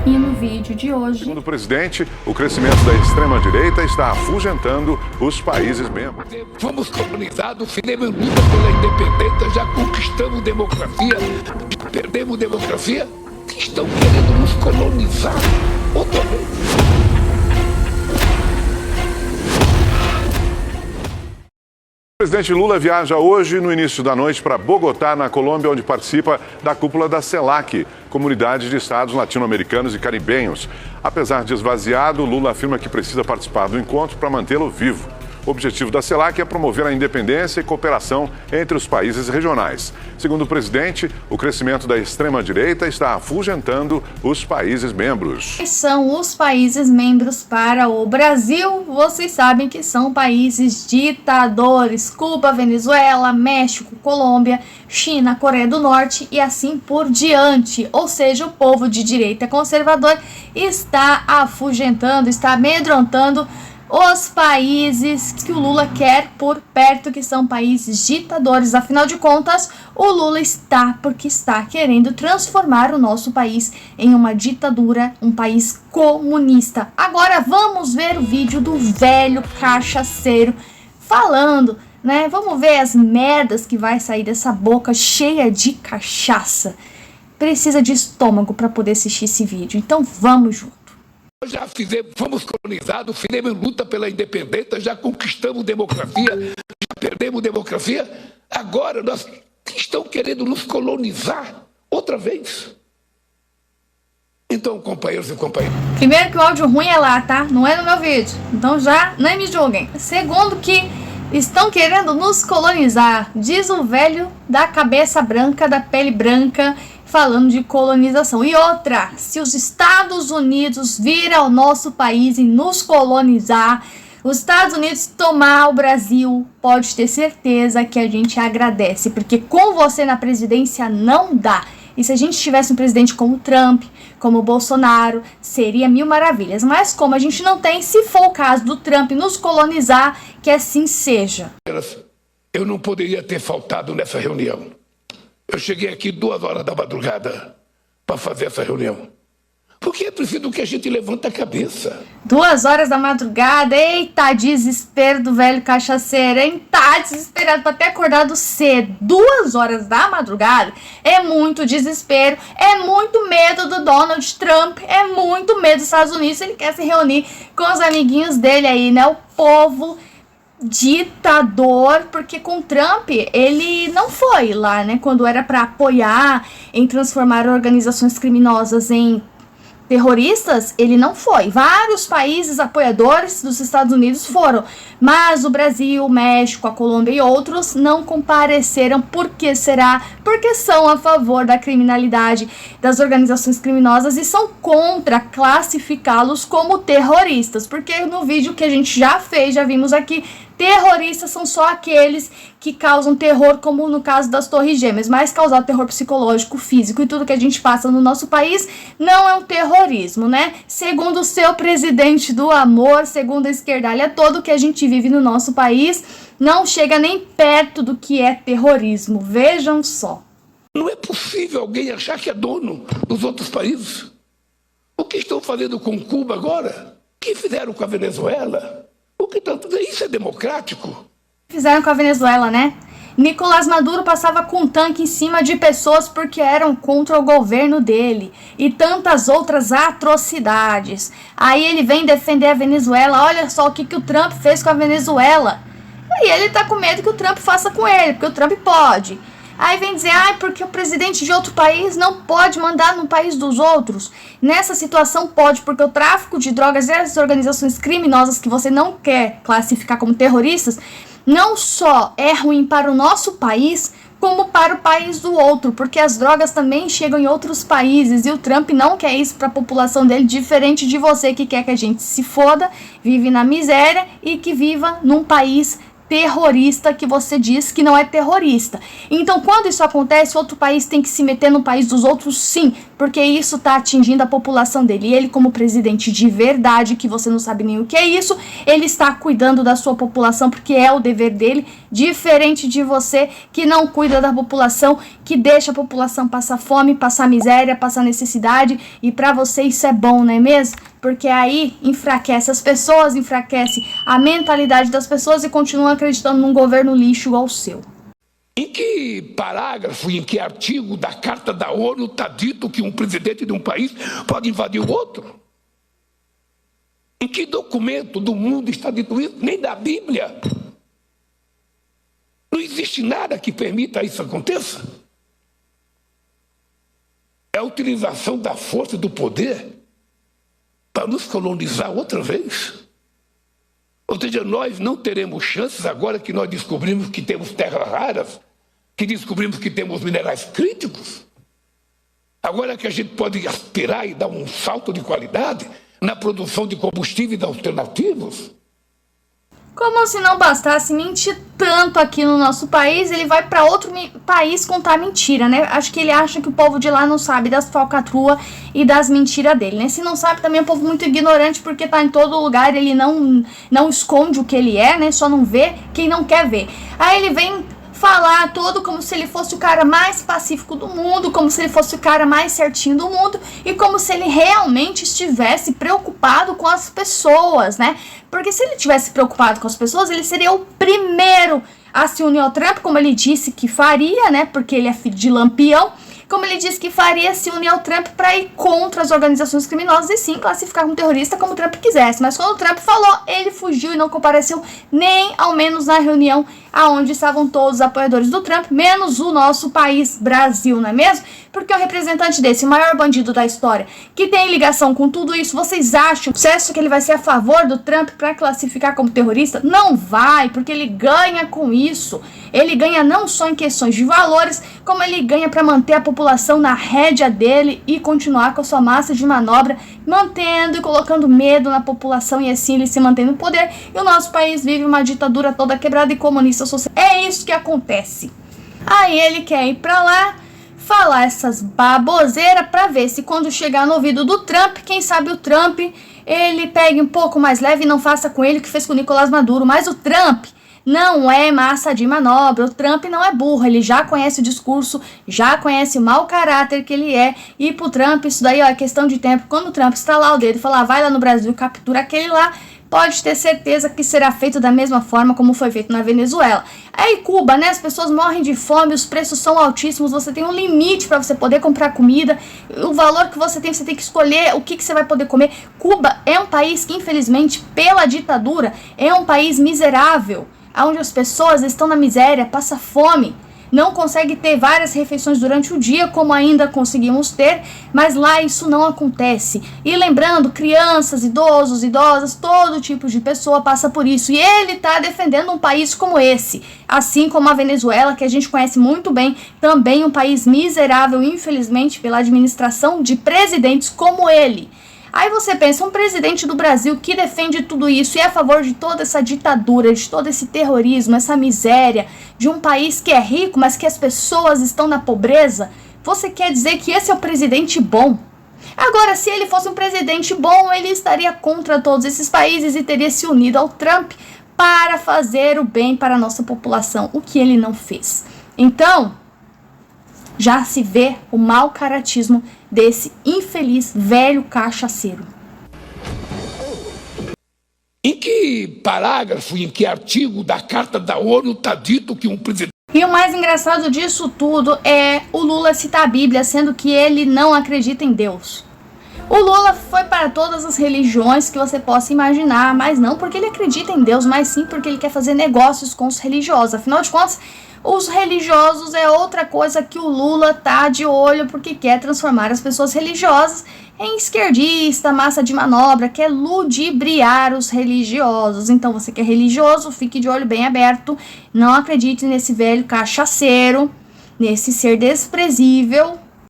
E no vídeo de hoje... Segundo o presidente, o crescimento da extrema-direita está afugentando os países membros. Fomos colonizados, fizemos luta pela independência, já conquistamos democracia, perdemos democracia, estão querendo nos colonizar outra vez. O presidente Lula viaja hoje, no início da noite, para Bogotá, na Colômbia, onde participa da cúpula da CELAC, Comunidade de Estados Latino-Americanos e Caribenhos. Apesar de esvaziado, Lula afirma que precisa participar do encontro para mantê-lo vivo. O objetivo da CELAC é promover a independência e cooperação entre os países regionais. Segundo o presidente, o crescimento da extrema-direita está afugentando os países membros. Quais são os países membros para o Brasil? Vocês sabem que são países ditadores: Cuba, Venezuela, México, Colômbia, China, Coreia do Norte e assim por diante. Ou seja, o povo de direita conservador está afugentando, está amedrontando os países que o Lula quer por perto, que são países ditadores. Afinal de contas, o Lula está querendo transformar o nosso país em uma ditadura, um país comunista. Agora vamos ver o vídeo do velho cachaceiro falando, né? Vamos ver as merdas que vai sair dessa boca cheia de cachaça. Precisa de estômago para poder assistir esse vídeo, então vamos junto. Já fomos colonizados, fizemos luta pela independência, já conquistamos democracia, já perdemos democracia, agora estão querendo nos colonizar outra vez. Então, companheiros e companheiras... Primeiro que o áudio ruim é lá, tá? Não é no meu vídeo. Então já nem me julguem. Segundo que estão querendo nos colonizar, diz o velho da cabeça branca, da pele branca, falando de colonização. E outra, se os Estados Unidos vir ao nosso país e nos colonizar, os Estados Unidos tomar o Brasil, pode ter certeza que a gente agradece, porque com você na presidência não dá. E se a gente tivesse um presidente como Trump, como Bolsonaro, seria mil maravilhas. Mas como a gente não tem, se for o caso do Trump nos colonizar, que assim seja. Eu não poderia ter faltado nessa reunião. Eu cheguei aqui 2 horas da madrugada para fazer essa reunião. Porque é preciso que a gente levante a cabeça. 2 horas da madrugada, eita desespero do velho cachaceiro, hein? Tá desesperado para ter acordado cedo. 2 horas da madrugada é muito desespero, é muito medo do Donald Trump, é muito medo dos Estados Unidos. Ele quer se reunir com os amiguinhos dele aí, né? O povo ditador, porque com Trump ele não foi lá, né, quando era para apoiar em transformar organizações criminosas em terroristas, ele não foi. Vários países apoiadores dos Estados Unidos foram, mas o Brasil, o México, a Colômbia e outros não compareceram. Por que será? Porque são a favor da criminalidade, das organizações criminosas, e são contra classificá-los como terroristas, porque no vídeo que a gente já fez, já vimos aqui, terroristas são só aqueles que causam terror, como no caso das Torres Gêmeas, mas causar terror psicológico, físico e tudo que a gente passa no nosso país não é um terrorismo, né? Segundo o seu presidente do amor, segundo a esquerdalha toda, o que a gente vive no nosso país não chega nem perto do que é terrorismo. Vejam só. Não é possível alguém achar que é dono dos outros países. O que estão fazendo com Cuba agora? O que fizeram com a Venezuela? O que tanto isso é democrático? Fizeram com a Venezuela, né? Nicolás Maduro passava com um tanque em cima de pessoas porque eram contra o governo dele. E tantas outras atrocidades. Aí ele vem defender a Venezuela. Olha só o que o Trump fez com a Venezuela. E ele tá com medo que o Trump faça com ele, porque o Trump pode. Aí vem dizer, porque o presidente de outro país não pode mandar no país dos outros. Nessa situação pode, porque o tráfico de drogas e as organizações criminosas que você não quer classificar como terroristas, não só é ruim para o nosso país, como para o país do outro, porque as drogas também chegam em outros países, e o Trump não quer isso para a população dele, diferente de você que quer que a gente se foda, vive na miséria e que viva num país terrorista que você diz que não é terrorista. Então, quando isso acontece, outro país tem que se meter no país dos outros, sim, porque isso está atingindo a população dele. E ele, como presidente de verdade, que você não sabe nem o que é isso, ele está cuidando da sua população, porque é o dever dele, diferente de você, que não cuida da população, que deixa a população passar fome, passar miséria, passar necessidade, e para você isso é bom, não é mesmo? Porque aí enfraquece as pessoas, enfraquece a mentalidade das pessoas e continua acreditando num governo lixo igual o seu. Em que parágrafo, em que artigo da Carta da ONU está dito que um presidente de um país pode invadir o outro? Em que documento do mundo está dito isso? Nem da Bíblia. Não existe nada que permita isso aconteça. É a utilização da força e do poder para nos colonizar outra vez. Ou seja, nós não teremos chances agora que nós descobrimos que temos terras raras, que descobrimos que temos minerais críticos. Agora que a gente pode aspirar e dar um salto de qualidade na produção de combustíveis alternativos. Como se não bastasse mentir tanto aqui no nosso país, ele vai para outro país contar mentira, né? Acho que ele acha que o povo de lá não sabe das falcatruas e das mentiras dele, né? Se não sabe, também é um povo muito ignorante, porque tá em todo lugar, ele não esconde o que ele é, né? Só não vê quem não quer ver. Aí ele vem falar todo como se ele fosse o cara mais pacífico do mundo, como se ele fosse o cara mais certinho do mundo e como se ele realmente estivesse preocupado com as pessoas, né? Porque se ele tivesse preocupado com as pessoas, ele seria o primeiro a se unir ao Trump, como ele disse que faria, né? Porque ele é filho de Lampião. Como ele disse que faria, se unir ao Trump para ir contra as organizações criminosas e sim classificar como terrorista como o Trump quisesse. Mas quando o Trump falou, ele fugiu e não compareceu nem ao menos na reunião aonde estavam todos os apoiadores do Trump, menos o nosso país, Brasil, não é mesmo? Porque o representante desse maior bandido da história, que tem ligação com tudo isso, vocês acham que ele vai ser a favor do Trump para classificar como terrorista? Não vai, porque ele ganha com isso. Ele ganha não só em questões de valores, como ele ganha para manter a população na rédea dele e continuar com a sua massa de manobra, mantendo e colocando medo na população e assim ele se mantém no poder. E o nosso país vive uma ditadura toda quebrada e comunista social. É isso que acontece. Aí ele quer ir para lá, falar essas baboseiras para ver se quando chegar no ouvido do Trump, quem sabe o Trump, ele pegue um pouco mais leve e não faça com ele o que fez com o Nicolás Maduro. Mas o Trump não é massa de manobra, o Trump não é burro, ele já conhece o discurso, já conhece o mau caráter que ele é, e pro Trump isso daí ó, é questão de tempo. Quando o Trump estalar o dedo e falar, vai lá no Brasil e captura aquele lá, pode ter certeza que será feito da mesma forma como foi feito na Venezuela. Aí Cuba, né, as pessoas morrem de fome, os preços são altíssimos, você tem um limite para você poder comprar comida, o valor que você tem que escolher o que você vai poder comer. Cuba é um país que infelizmente pela ditadura é um país miserável, onde as pessoas estão na miséria, passa fome, não consegue ter várias refeições durante o dia, como ainda conseguimos ter, mas lá isso não acontece. E lembrando, crianças, idosos, idosas, todo tipo de pessoa passa por isso. E ele está defendendo um país como esse, assim como a Venezuela, que a gente conhece muito bem, também um país miserável, infelizmente, pela administração de presidentes como ele. Aí você pensa, um presidente do Brasil que defende tudo isso e é a favor de toda essa ditadura, de todo esse terrorismo, essa miséria, de um país que é rico, mas que as pessoas estão na pobreza, você quer dizer que esse é o presidente bom? Agora, se ele fosse um presidente bom, ele estaria contra todos esses países e teria se unido ao Trump para fazer o bem para a nossa população, o que ele não fez. Então, já se vê o mau caratismo desse infeliz velho cachaceiro. Em que parágrafo, em que artigo da Carta da ONU está dito que um presidente... E o mais engraçado disso tudo é o Lula citar a Bíblia, sendo que ele não acredita em Deus. O Lula foi para todas as religiões que você possa imaginar, mas não porque ele acredita em Deus, mas sim porque ele quer fazer negócios com os religiosos. Afinal de contas, os religiosos é outra coisa que o Lula tá de olho, porque quer transformar as pessoas religiosas em esquerdista, massa de manobra, quer ludibriar os religiosos. Então você que é religioso, fique de olho bem aberto, não acredite nesse velho cachaceiro, nesse ser desprezível,